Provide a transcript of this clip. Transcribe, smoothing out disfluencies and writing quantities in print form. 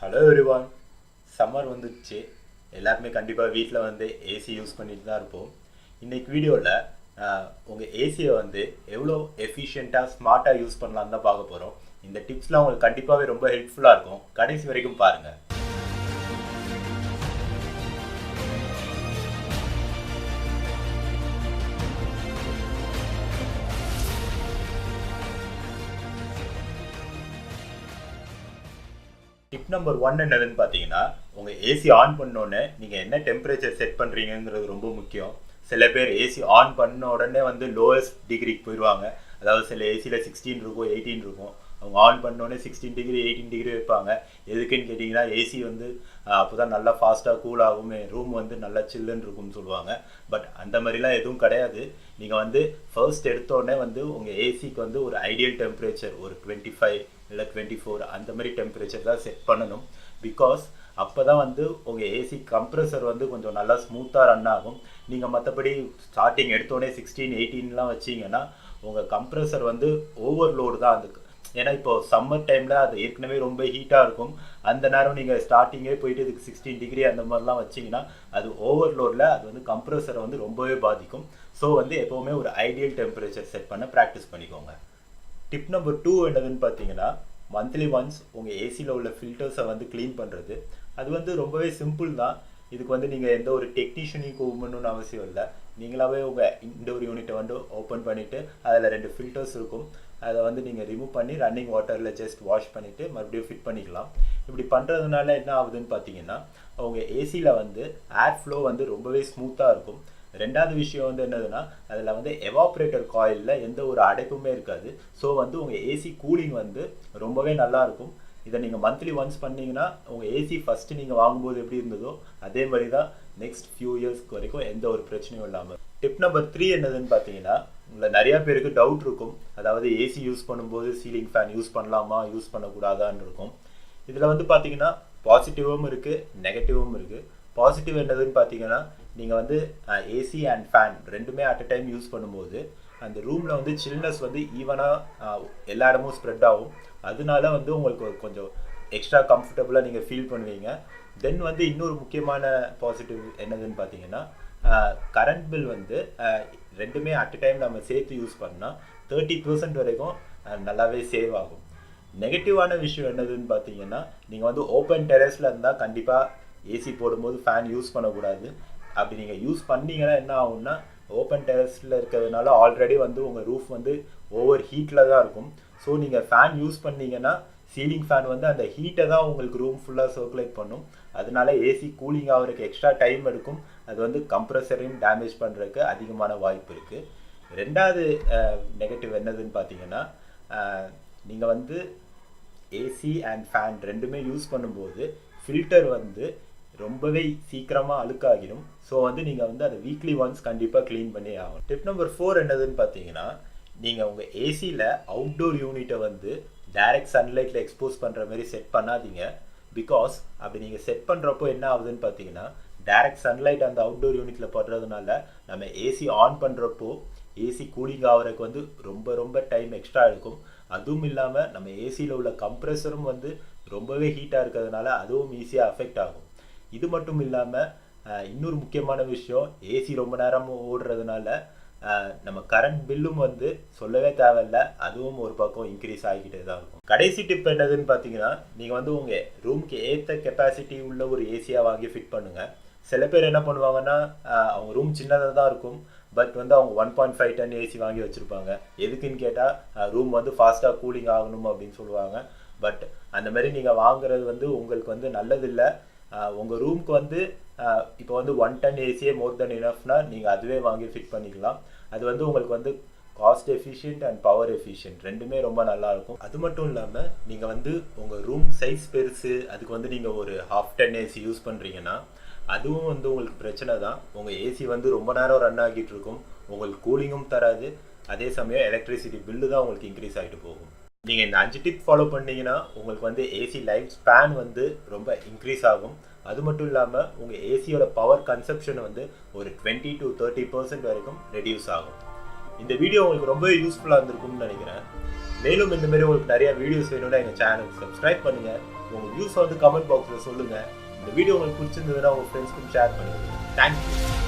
Hello everyone. Summer வந்துடுச்சு. எல்லாருமே கண்டிப்பாக வீட்டில் வந்து ஏசி யூஸ் பண்ணிட்டு தான் இருப்போம். இன்றைக்கி வீடியோவில் உங்கள் ஏசியை வந்து எவ்வளோ எஃபிஷியண்ட்டாக ஸ்மார்ட்டாக யூஸ் பண்ணலான்னு தான் பார்க்க போகிறோம். இந்த டிப்ஸ்லாம் உங்களுக்கு கண்டிப்பாகவே ரொம்ப ஹெல்ப்ஃபுல்லாக இருக்கும். கடைசி வரைக்கும் பாருங்கள். டிப் நம்பர் 1 என்னதுன்னு பார்த்தீங்கன்னா, உங்கள் ஏசி ஆன் பண்ணோன்னே நீங்கள் என்ன டெம்பரேச்சர் செட் பண்ணுறீங்கிறது ரொம்ப முக்கியம். சில பேர் ஏசி ஆன் பண்ண உடனே வந்து லோவஸ்ட் டிகிரிக்கு போயிடுவாங்க. அதாவது சில ஏசியில் 16 இருக்கும், 18 இருக்கும். அவங்க ஆன் பண்ணோடனே 16 டிகிரி 18 டிகிரி வைப்பாங்க. எதுக்குன்னு கேட்டிங்கன்னா, ஏசி வந்து அப்போ தான் நல்லா ஃபாஸ்ட்டாக கூல் ஆகும், ரூம் வந்து நல்லா சில்லுன்னு இருக்கும்னு சொல்லுவாங்க. பட் அந்த மாதிரிலாம் எதுவும் கிடையாது. நீங்கள் வந்து ஃபர்ஸ்ட் எடுத்தோடனே வந்து உங்கள் ஏசிக்கு வந்து ஒரு ஐடியல் டெம்பரேச்சர் ஒரு 25 இல்லை 24 அந்த மாதிரி டெம்பரேச்சர் தான் செட் பண்ணணும். பிகாஸ் அப்போ தான் வந்து உங்கள் ஏசி கம்ப்ரெசர் வந்து கொஞ்சம் நல்லா ஸ்மூத்தாக ரன் ஆகும். நீங்கள் மற்றபடி ஸ்டார்டிங் எடுத்தோடனே 16 18லாம் வச்சிங்கன்னா உங்கள் கம்ப்ரெசர் வந்து ஓவர்லோடு தான். அதுக்கு ஏன்னா இப்போது சம்மர் டைமில் அது ஏற்கனவே ரொம்ப ஹீட்டாக இருக்கும். அந்த நேரம் நீங்கள் ஸ்டார்டிங்கே போயிட்டு இதுக்கு 16 டிகிரி அந்த மாதிரிலாம் வச்சிங்கன்னா அது ஓவர்லோடில் அது வந்து கம்ப்ரெசரை வந்து ரொம்பவே பாதிக்கும். ஸோ வந்து எப்போவுமே ஒரு ஐடியல் டெம்பரேச்சர் செட் பண்ண ப்ராக்டிஸ் பண்ணிக்கோங்க. டிப் நம்பர் 2 என்னதுன்னு பார்த்தீங்கன்னா, மந்த்லி ஒன்ஸ் உங்கள் ஏசியில் உள்ள ஃபில்டர்ஸை வந்து க்ளீன் பண்ணுறது. அது வந்து ரொம்பவே சிம்பிள் தான். இதுக்கு வந்து நீங்கள் எந்த ஒரு டெக்னீஷியனையும் கூப்பிடணும்னு அவசியம் இல்லை. நீங்களாகவே உங்கள் இன்டோர் யூனிட்டை வந்து ஓப்பன் பண்ணிவிட்டு அதில் 2 ஃபில்டர்ஸ் இருக்கும். அதை வந்து நீங்கள் ரிமூவ் பண்ணி ரன்னிங் வாட்டரில் ஜஸ்ட் வாஷ் பண்ணிவிட்டு மறுபடியும் ஃபிட் பண்ணிக்கலாம். இப்படி பண்ணுறதுனால என்ன ஆகுதுன்னு பார்த்தீங்கன்னா, உங்கள் ஏசியில் வந்து ஏர் ஃப்ளோ வந்து ரொம்பவே ஸ்மூத்தாக இருக்கும். ரெண்டாவது விஷயம் வந்து என்னதுன்னா, அதில் வந்து எவாப்ரேட்டர் காயிலில் எந்த ஒரு அடைப்புமே இருக்காது. ஸோ வந்து உங்கள் ஏசி கூலிங் வந்து ரொம்பவே நல்லாயிருக்கும். இதை நீங்கள் மந்த்லி ஒன்ஸ் பண்ணிங்கன்னா உங்கள் ஏசி ஃபஸ்ட்டு நீங்கள் வாங்கும்போது எப்படி இருந்ததோ அதே மாதிரி தான் நெக்ஸ்ட் ஃபியூ இயர்ஸ்க்கு வரைக்கும் எந்த ஒரு பிரச்சனையும் இல்லாமல். டிப் நம்பர் 3 என்னதுன்னு பார்த்தீங்கன்னா, உங்களை நிறையா பேருக்கு டவுட் இருக்கும். அதாவது ஏசி யூஸ் பண்ணும்போது சீலிங் ஃபேன் யூஸ் பண்ணலாமா யூஸ் பண்ணக்கூடாதான்னு இருக்கும். இதில் வந்து பார்த்தீங்கன்னா பாசிட்டிவும் இருக்குது, நெகட்டிவும் இருக்குது. பாசிட்டிவ் என்னதுன்னு பார்த்தீங்கன்னா, நீங்கள் வந்து ஏசி அண்ட் ஃபேன் ரெண்டுமே அட் அ டைம் யூஸ் பண்ணும்போது அந்த ரூமில் வந்து சில்னஸ் வந்து ஈவனாக எல்லா இடமும் ஸ்ப்ரெட் ஆகும். அதனால வந்து உங்களுக்கு கொஞ்சம் எக்ஸ்ட்ரா கம்ஃபர்டபுளாக நீங்கள் ஃபீல் பண்ணுவீங்க. தென் வந்து இன்னொரு முக்கியமான பாசிட்டிவ் என்னதுன்னு பார்த்தீங்கன்னா, கரண்ட் பில் வந்து ரெண்டுமே அட் அ டைம் நம்ம சேர்த்து யூஸ் பண்ணால் 30% வரைக்கும் நல்லாவே சேவ் ஆகும். நெகட்டிவான விஷயம் என்னதுன்னு பார்த்தீங்கன்னா, நீங்கள் வந்து ஓப்பன் டெரஸில் இருந்தால் கண்டிப்பாக ஏசி போடும்போது ஃபேன் யூஸ் பண்ணக்கூடாது. அப்படி நீங்கள் யூஸ் பண்ணிங்கன்னா என்ன ஆகும்னா, ஓப்பன் டெரஸில் இருக்கிறதுனால ஆல்ரெடி வந்து உங்கள் ரூஃப் வந்து ஓவர் ஹீட்டில் தான் இருக்கும். ஸோ நீங்கள் ஃபேன் யூஸ் பண்ணிங்கன்னா சீலிங் ஃபேன் வந்து அந்த ஹீட்டை தான் உங்களுக்கு ரூம் ஃபுல்லாக சர்க்குலேட் பண்ணும். அதனால ஏசி கூலிங் ஆகிறதுக்கு எக்ஸ்ட்ரா டைம் எடுக்கும். அது வந்து கம்ப்ரெசரையும் டேமேஜ் பண்ணுறதுக்கு அதிகமான வாய்ப்பு இருக்குது. ரெண்டாவது நெகட்டிவ் என்னதுன்னு பார்த்தீங்கன்னா, நீங்கள் வந்து ஏசி அண்ட் ஃபேன் ரெண்டுமே யூஸ் பண்ணும்போது ஃபில்டர் வந்து ரொம்பவே சீக்கிரமாக அழுக்காகிடும். ஸோ வந்து நீங்கள் வந்து அதை வீக்லி ஒன்ஸ் கண்டிப்பாக க்ளீன் பண்ணி ஆகும். டிப் நம்பர் 4 என்னதுன்னு பார்த்தீங்கன்னா, நீங்கள் உங்கள் ஏசியில் அவுட்டோர் யூனிட்டை வந்து டைரக்ட் சன்லைட்டில் எக்ஸ்போஸ் பண்ணுற மாதிரி செட் பண்ணாதீங்க. பிகாஸ் அப்படி நீங்கள் செட் பண்ணுறப்போ என்ன ஆகுதுன்னு பார்த்தீங்கன்னா, டைரக்ட் சன்லைட் அந்த அவுட்டோர் யூனிட்டில் படுறதுனால நம்ம ஏசி ஆன் பண்ணுறப்போ ஏசி கூலிங் ஆகிறதுக்கு வந்து ரொம்ப ரொம்ப டைம் எக்ஸ்ட்ரா எடுக்கும். அதுவும் இல்லாமல் நம்ம ஏசியில் உள்ள கம்ப்ரெசரும் வந்து ரொம்பவே ஹீட்டாக இருக்கிறதுனால அதுவும் ஈஸியாக அஃபெக்ட் ஆகும். இது மட்டும் இல்லாமல் இன்னொரு முக்கியமான விஷயம், ஏசி ரொம்ப நேரம் ஓடுறதுனால நம்ம கரண்ட் பில்லும் வந்து சொல்லவே தேவையில்லை, அதுவும் ஒரு பக்கம் இன்க்ரீஸ் ஆகிக்கிட்டே தான் இருக்கும். கடைசி டிப் என்னதுன்னு பார்த்தீங்கன்னா, நீங்கள் வந்து உங்கள் ரூமுக்கு ஏற்ற கெப்பாசிட்டி உள்ள ஒரு ஏசியாக வாங்கி ஃபிட் பண்ணுங்கள். சில பேர் என்ன பண்ணுவாங்கன்னா, அவங்க ரூம் சின்னதாக தான் இருக்கும், பட் வந்து அவங்க 1.5 டன் ஏசி வாங்கி வச்சுருப்பாங்க. எதுக்குன்னு கேட்டால் ரூம் வந்து ஃபாஸ்ட்டாக கூலிங் ஆகணும் அப்படின்னு சொல்லுவாங்க. பட் அந்த மாதிரி நீங்கள் வாங்குறது வந்து உங்களுக்கு வந்து நல்லதில்லை. உங்கள் ரூமுக்கு வந்து இப்போ வந்து 1 டன் ஏசியே மோர் தென் இனஃப்னா நீங்கள் அதுவே வாங்கி ஃபிட் பண்ணிக்கலாம். அது வந்து உங்களுக்கு வந்து cost efficient and power efficient ரெண்டுமே ரொம்ப நல்லாயிருக்கும். அது மட்டும் இல்லாமல் நீங்கள் வந்து உங்கள் ரூம் சைஸ் பெருசு, அதுக்கு வந்து நீங்கள் ஒரு 1/2 டன் ஏசி யூஸ் பண்ணுறீங்கன்னா அதுவும் வந்து உங்களுக்கு பிரச்சனை தான். உங்கள் ஏசி வந்து ரொம்ப நேரம் ரன் ஆகிட்டு இருக்கும், உங்களுக்கு கூலிங்கும் தராது, அதே சமயம் எலக்ட்ரிசிட்டி பில்லு தான் உங்களுக்கு இன்க்ரீஸ் ஆகிட்டு போகும். நீங்கள் இந்த 5 டிப் ஃபாலோ பண்ணிங்கன்னா உங்களுக்கு வந்து ஏசி லைஃப் ஸ்பேன் வந்து ரொம்ப இன்க்ரீஸ் ஆகும். அது மட்டும் இல்லாமல் உங்கள் ஏசியோட பவர் கன்சப்ஷன் வந்து ஒரு 20 to 30% வரைக்கும் ரெடியூஸ் ஆகும். இந்த வீடியோ உங்களுக்கு ரொம்ப யூஸ்ஃபுல்லாக இருந்திருக்கும்னு நினைக்கிறேன். மேலும் இந்த மாதிரி உங்களுக்கு நிறைய வீடியோஸ் வேணும்னா எங்கள் சேனலுக்கு சப்ஸ்கிரைப் பண்ணுங்கள். உங்கள் வியூஸ் வந்து கமெண்ட் பாக்ஸில் சொல்லுங்கள். இந்த வீடியோ உங்களுக்கு பிடிச்சிருந்ததுன்னா உங்கள் ஃப்ரெண்ட்ஸ்க்கும் ஷேர் பண்ணுங்கள். தேங்க்யூ.